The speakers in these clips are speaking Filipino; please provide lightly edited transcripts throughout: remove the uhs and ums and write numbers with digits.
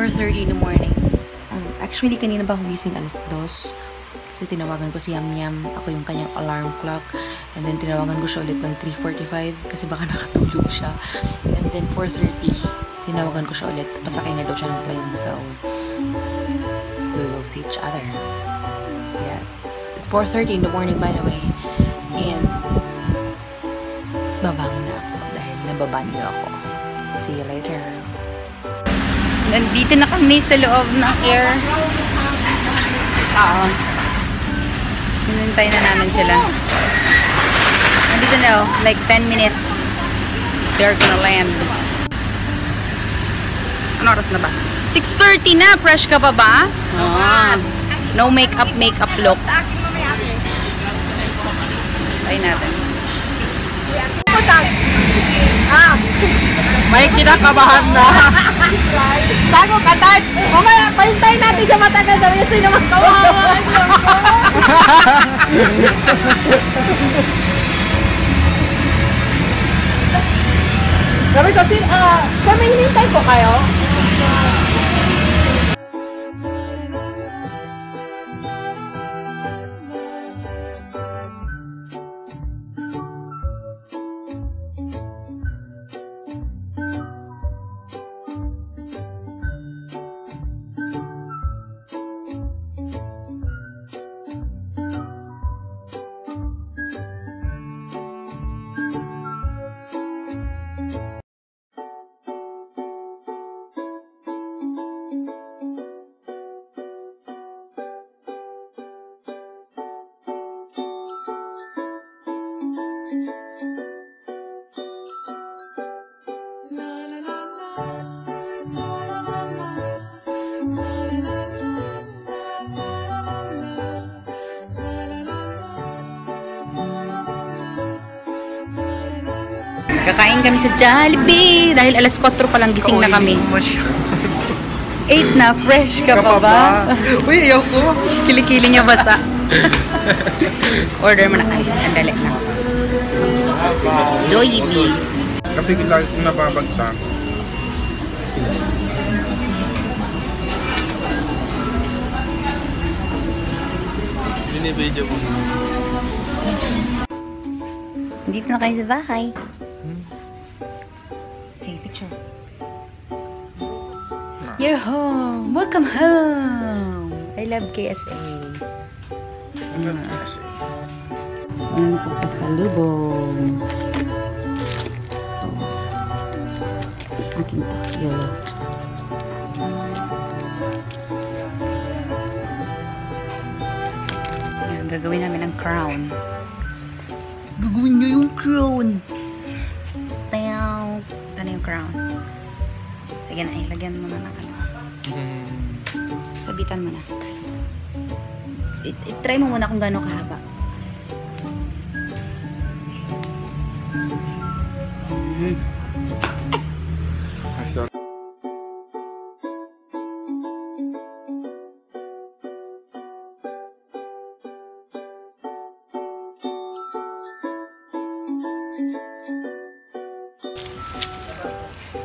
4:30 in the morning. Actually, kanina ba ako gising alas 2? Kasi tinawagan ko si Yam Yam. Ako yung kanyang alarm clock. And then, tinawagan ko siya ulit ng 3:45 kasi baka nakatulog siya. And then, 4:30, tinawagan ko siya ulit. Pasakay na daw siya ng plane. So, we will see each other. Yes. It's 4:30 in the morning, by the way. And, babangon na ako dahil nababanyo ako. See you later. Nandito na kami sa loob ng air. Hinintay na namin sila. Nandito na, like 10 minutes. They're gonna land. Ano oras na ba? 6:30 na! Fresh ka pa ba? No makeup look. Try natin. May kinakabahan na. Bago katad. Mamaya, pahintayin natin siya matagal. Sabi niya, sino magkawawa? Sabi ko, sir, may hinintay po kayo? Kakain kami sa Jollibee dahil alas 4 pa lang gising na kami. 8 na, fresh ka pa ba? Uy, ayaw ko. Kilikili niya basa. Order mo na. Ay, sandali na. Jollibee. Kasi lagi kong nababagsak. Binibidyo mo. Dito na kayo sa bahay. Take a picture. You're home. Welcome home. I love KSA. I love KSA. Ano ko pasalubong? Akin to. Yellow. Yan, gagawin namin ang crown. Gagawin niyo yung crown. Tayaw. Ito na yung crown. Sige na, ilagyan mo na ng ano. Sabitan mo na. I-try mo muna kung gano'ng kahaba. Sorry.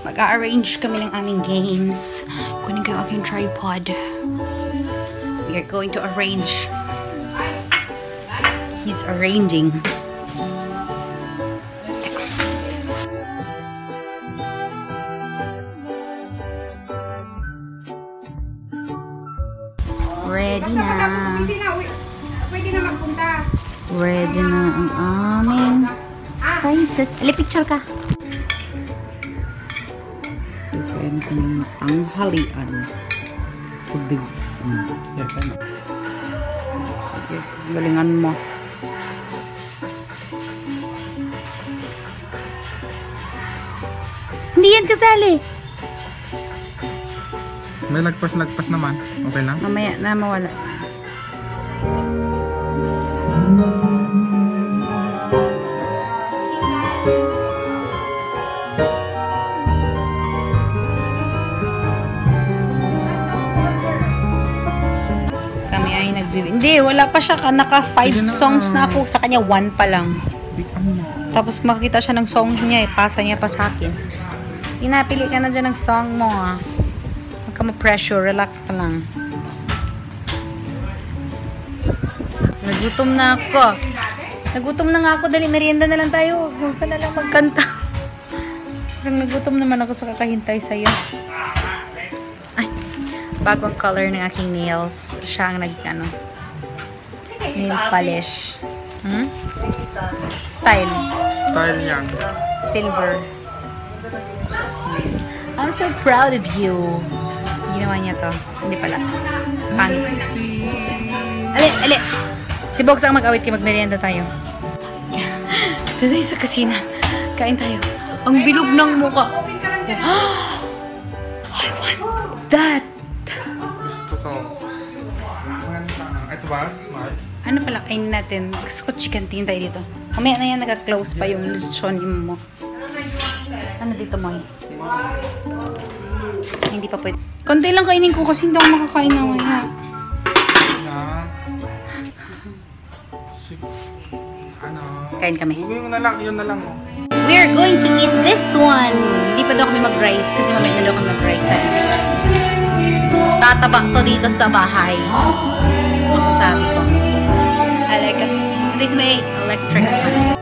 Mag-a-arrange kami ng aming games. Kunin ko yung aking tripod. We are going to arrange. He's arranging. Ready na. Pwede na magpunta. Ready na ang aming princess. Ali, picture ka. Yung kanyang tanghalian. Tubig. Yes, I know. Sige, galingan mo. Hindi yan kasali. May lagpas naman. Okay lang? Mamaya na mawala. Hindi, wala pa siya. Naka 5 songs na ako. Sa kanya 1 pa lang. Tapos makikita siya ng song niya eh. Pasa niya pa sa akin. Sige na, pili ka na dyan ng song mo ah. Huwag ka ka ma-pressure. Relax ka lang. Nagutom na ako. Nagutom na nga ako. Dali, merienda na lang tayo. Huwag ka na lang magkanta. Parang nagutom naman ako sa kakahintay sa'yo. Ay, bagong color ng aking nails. Siya ang nail polish. Hmm? Style. Style niya. Silver. I'm so proud of you. Ginawa niya to. Hindi pala. Pangit. Ali! Si Box ang mag-awit kayo. Magmerienda tayo. Doon tayo sa kusina. Kain tayo. Ang bilog ng mukha. I want that. Gusto ko. Ito ba? Ano pala kainin natin? Gusto ko chicken tin tayo dito. Mamaya na yan, nag-close pa yung lechon mo. Ano dito, Moy? Hindi pa pwede. Konti lang kainin ko kasi hindi ako makakain na mamaya. Kain kami. Yun na lang. We're going to eat this one. Hindi pa daw kami mag-rice kasi mamaya na daw kami mag-rice. Tataba to dito sa bahay. Masasabi ko. I like it. This may electric fan.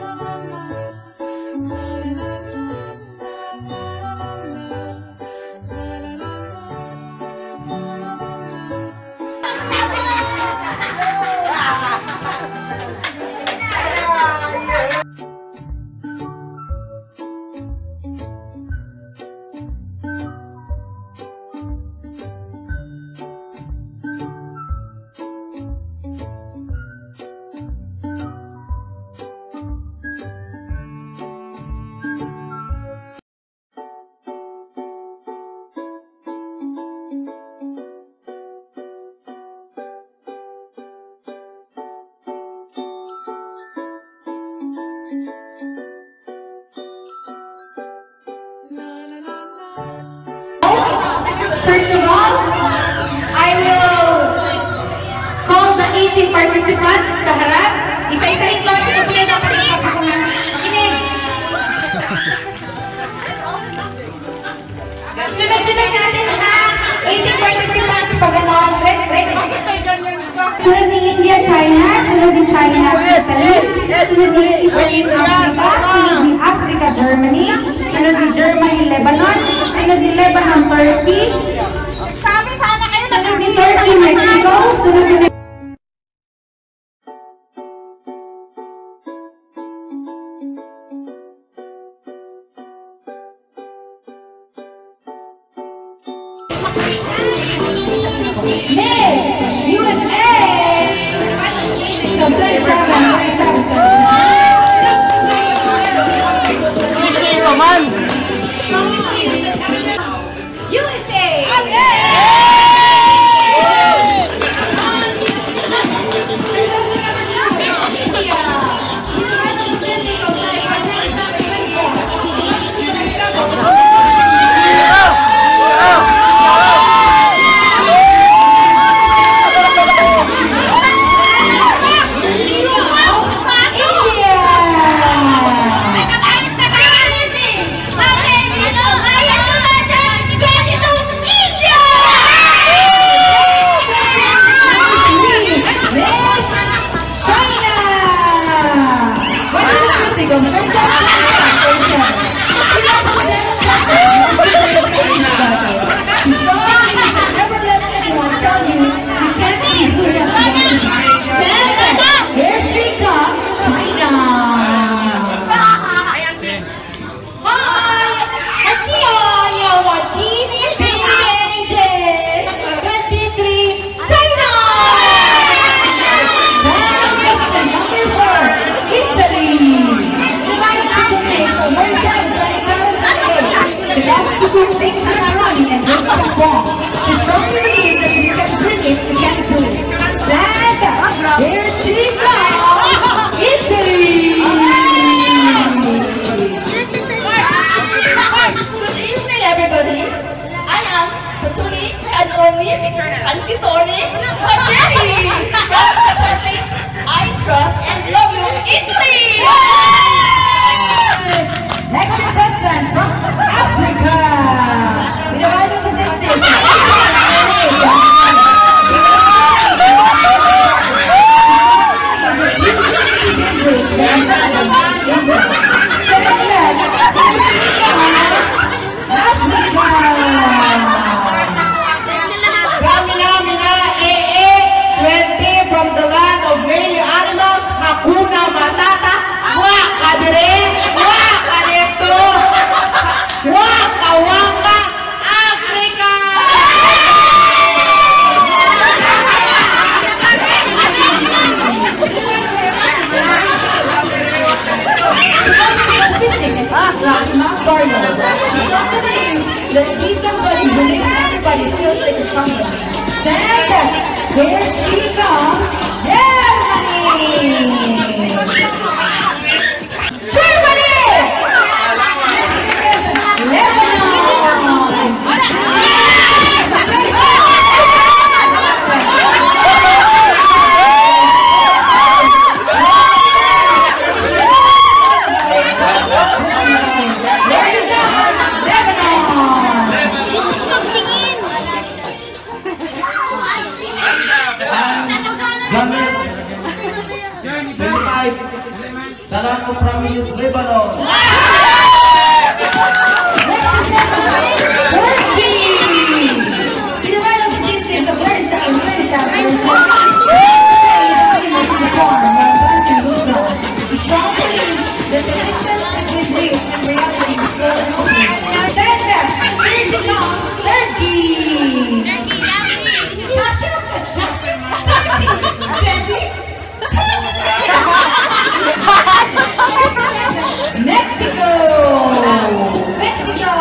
First of all, I will call the 18 participants sa harap. Isa-isahin lang sila sila na makinig. Sunod-sunod natin ha. 18 participants pa ganon. Ready? Sunod ni India, China. Sunod ni China, Italy. Sunod ni Italy, Africa. Sunod ni Africa, Germany. Sunod ni Germany, Lebanon. Sunod ni Lebanon, Turkey. Sunod ni Turkey, Mexico. Sunod ni Miss USA! Italy! somebody. Feel free to somebody. Stand up. Here she comes. Germany. Germany. Dalano Province, Lebanon. Turkey! Sinabala si Vincent of Larissa and Larissa she strongly believes that the distance between dreams and reality is still an opening. Now stand up! Here she comes, Turkey! Mexico! Mexico!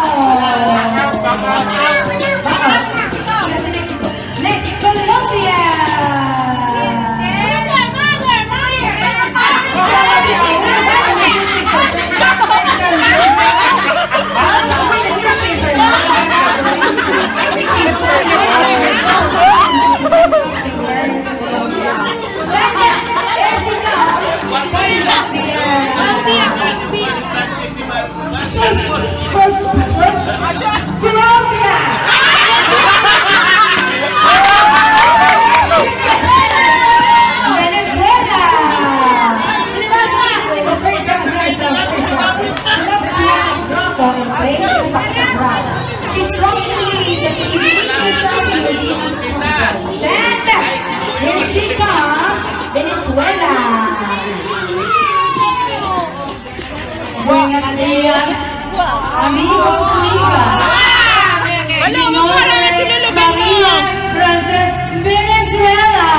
Next, Colombia! She strongly believes that if you use yourself, you will be unstoppable. Stand up! Here she comes, Venezuela. Buenos días, amigos, amigas. Maria Frances, Venezuela.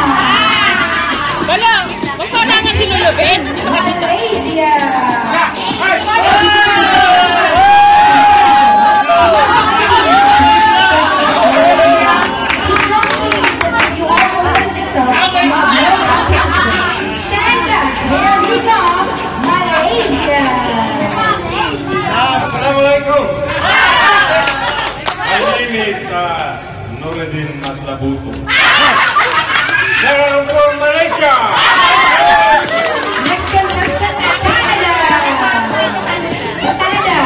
Malaysia. Stand up! Here he comes, Malaysia! Assalamualaikum! My name is Nuruddin Maslabuto. From Malaysia! Next contestant, Canada! Canada!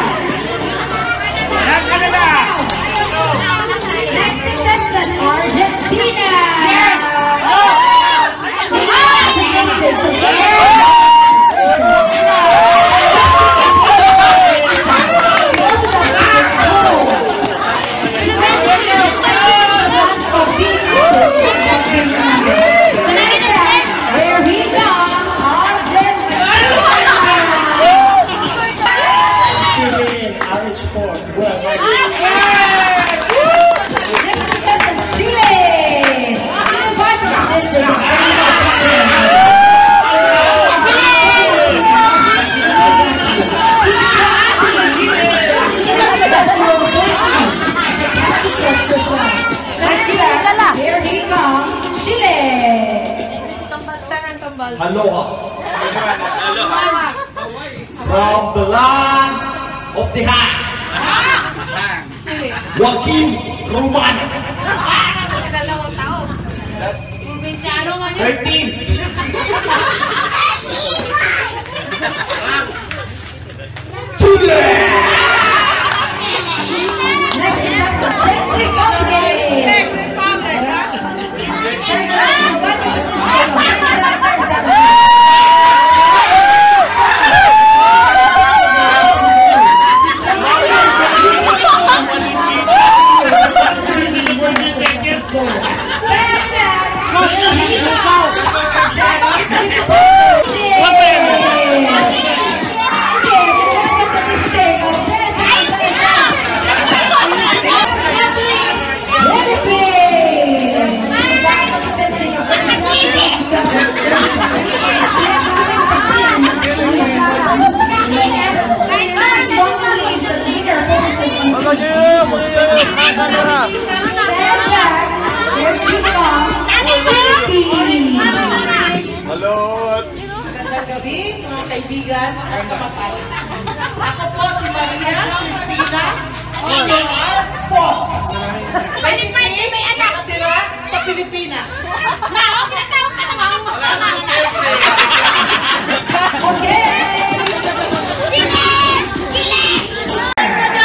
Next contestant, Argentina! Here he comes, Chile. Aloha. From the land of the hand. Joaquin Ruman. 13. Chile. Next is the Czech Republic. Stand Here she comes. Hello! Magandang gabi, mga kaibigan at kapatid. Ako po si Maria Cristina Ozoal Fox. Philippine, nakatira sa Pilipinas.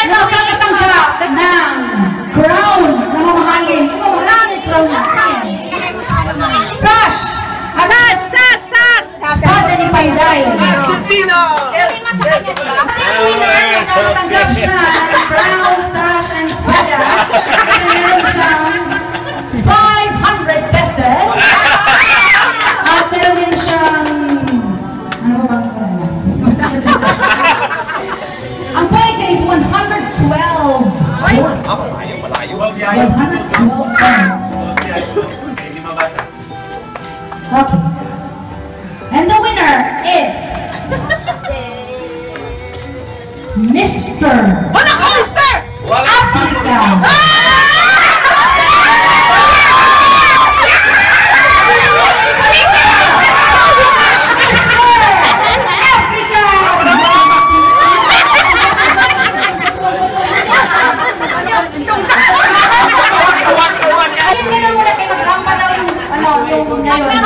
Nakakatanggap ng crown na mamahalin. Mamahalin crown natin. Sash! Espada ni Payday. Sino? Nakakatanggap siya ng crown, sash, and espada. At meron siyang 500 pesos. At meron din siyang... Ano ba bang crown? Ang points niya is 112. 112 points. Okay. And the winner is Mr. Wala ka, Mister! Africa. Ayun ka na muna kayo, magrampa daw yung ngayon.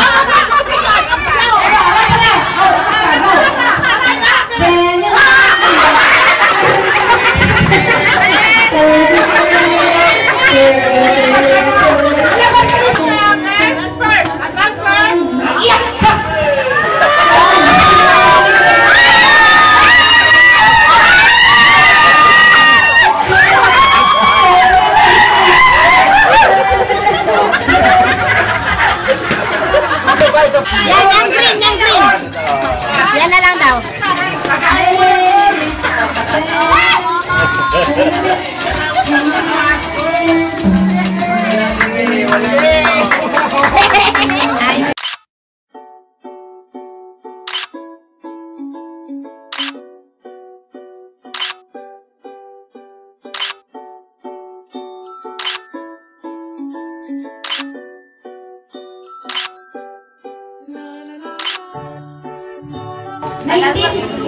Yan green. Yan na lang daw.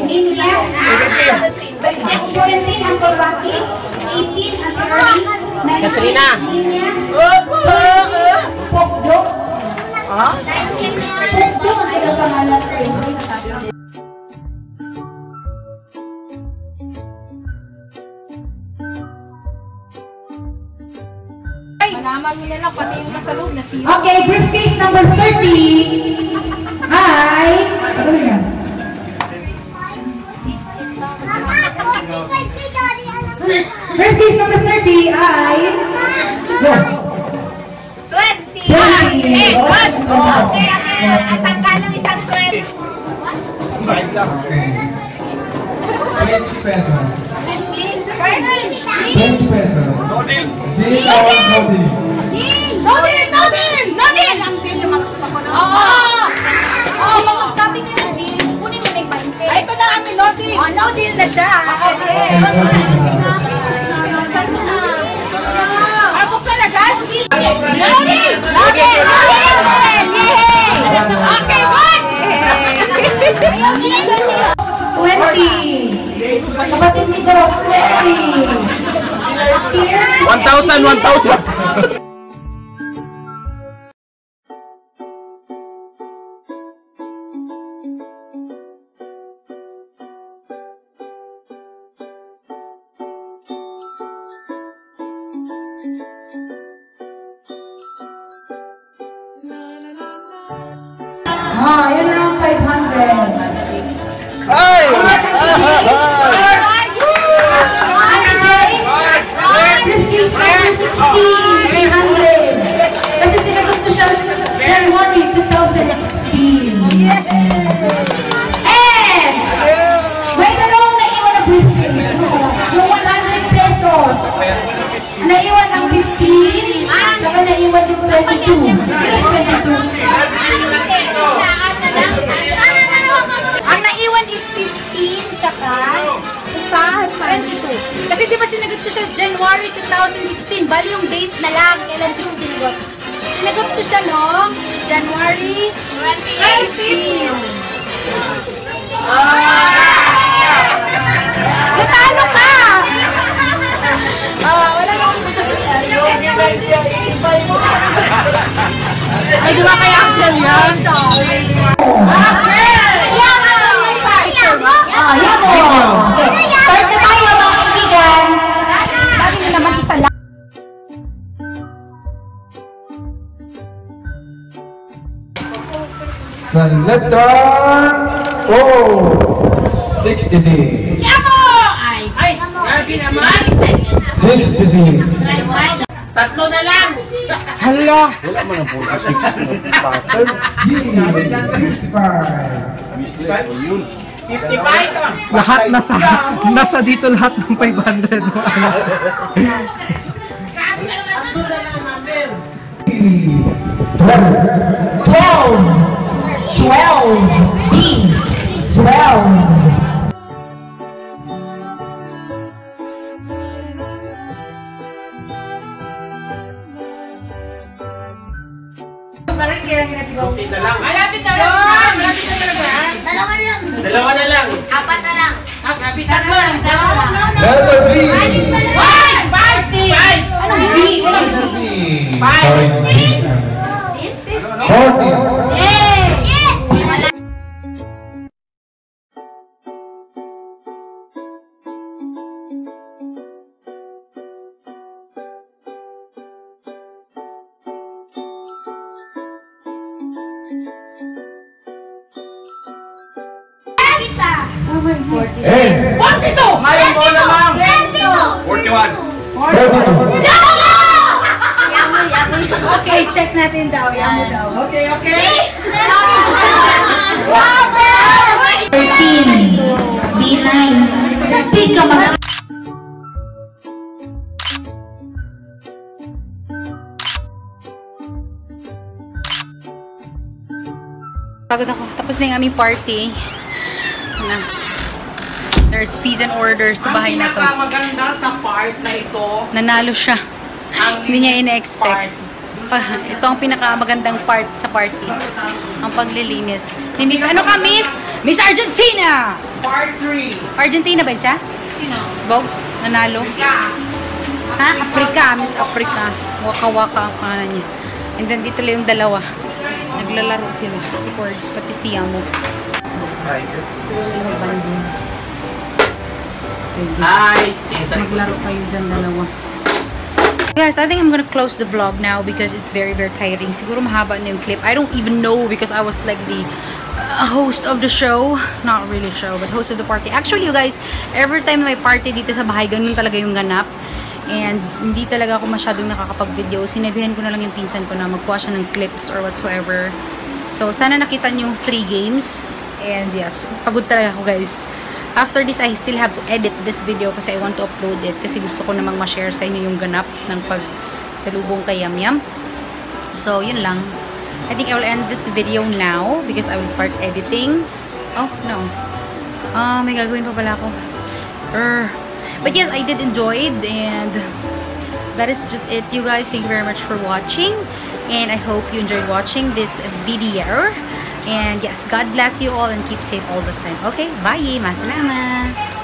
India, 17 ang Turkey, 18 ang Turkey, 19 India, Pokdo. Pokdo ang ilang pangalan. Malaman mo na lang pati yung nasa loob na siya. Okay, briefcase number 30 ay... Ano yan? Briefcase number 30 ay... 20! Atanggal ng isang 20. 20 pesos. 20 pesos. No deal. Deal or no deal? No deal! Ang deal yung mga sumakunod. Oo, magsabi niya ng deal. Kunin mo na yung 20. Ay, ito na kami, no deal. Oh, no deal na siya. Okay. Ako pala, guys. No deal! No deal! Okay, one! 20! Kapatid ni Dos, 20! 1,000! Yun na ang 500. Ay! Briefcase number 16, 300. Kasi sinagot ko siya January 2016. And may dalawang naiwan na briefcase. Yung 100 pesos. Naiwan ang 15, saka naiwan yung 22. Sino 22? Ang naiwan is 15, tsaka usahan 22. Kasi di ba sinagot ko siya January 2016. Bali yung date na lang. Kailan ko siya sinagot? Sinagot ko siya no? January 2018. Natalo ka! Wala lang ako ay, di ba kaya Axel yan? Start na tayo mga kaibigan. Lagi na naman isa lang. Sa letter O. 66. Ay, grabe naman. 66. Tatlo na lang. Hala! Wala man ang 46 pattern. G. 55. Lahat nasa dito lahat ng 500 mo. 12. B. 12. Malapit na lang. Malapit na talaga. Dalawa na lang. Apat na lang. Malapit na lang. Letter B. Anong B? Letter B. 40. Yes! N. 42! Mayroon mo na, ma'am. 41. 32. Okay, check natin daw. Yan mo daw. Okay, okay. 13. B9. Speak ka mga... Pagod ako. Tapos na yung aming party. Na. There's peas and orders sa bahay na to. Ang pinakamaganda sa part na ito, Nanalo siya. ang Hindi niya linis ina-expect. Ito ang pinakamagandang part sa party. Ang paglilinis. Ni Miss, ano ka Miss? Miss Argentina! Part 3. Argentina ba siya? Sino? Bogs? Nanalo? Yeah. Ha? Africa. Miss Africa. Waka-waka ang kanan niya. And then dito lang yung dalawa. Naglalaro sila. Si Cords, pati si Yamo. Hi. Naglaro kayo dyan dalawa. Guys, I think I'm gonna close the vlog now because it's very, very tiring. Siguro mahaba na yung clip. I don't even know because I was like the host of the show. Not really show, but host of the party. Actually, you guys, every time may party dito sa bahay, ganun talaga yung ganap. And hindi talaga ako masyadong nakakapag-video. Sinabihan ko na lang yung pinsan ko na magkuha siya ng clips or whatsoever. So, sana nakita niyo yung 3 games. And yes, pagod talaga ako guys. After this, I still have to edit this video kasi I want to upload it. Kasi gusto ko namang ma-share sa inyo yung ganap ng pagsalubong kay Yam Yam. So, yun lang. I think I will end this video now because I will start editing. Oh, no. May gagawin pa pala ako. But yes, I did enjoy it and that is just it, you guys. Thank you very much for watching. And I hope you enjoyed watching this video. And yes, God bless you all and keep safe all the time. Okay, bye! Masalamat!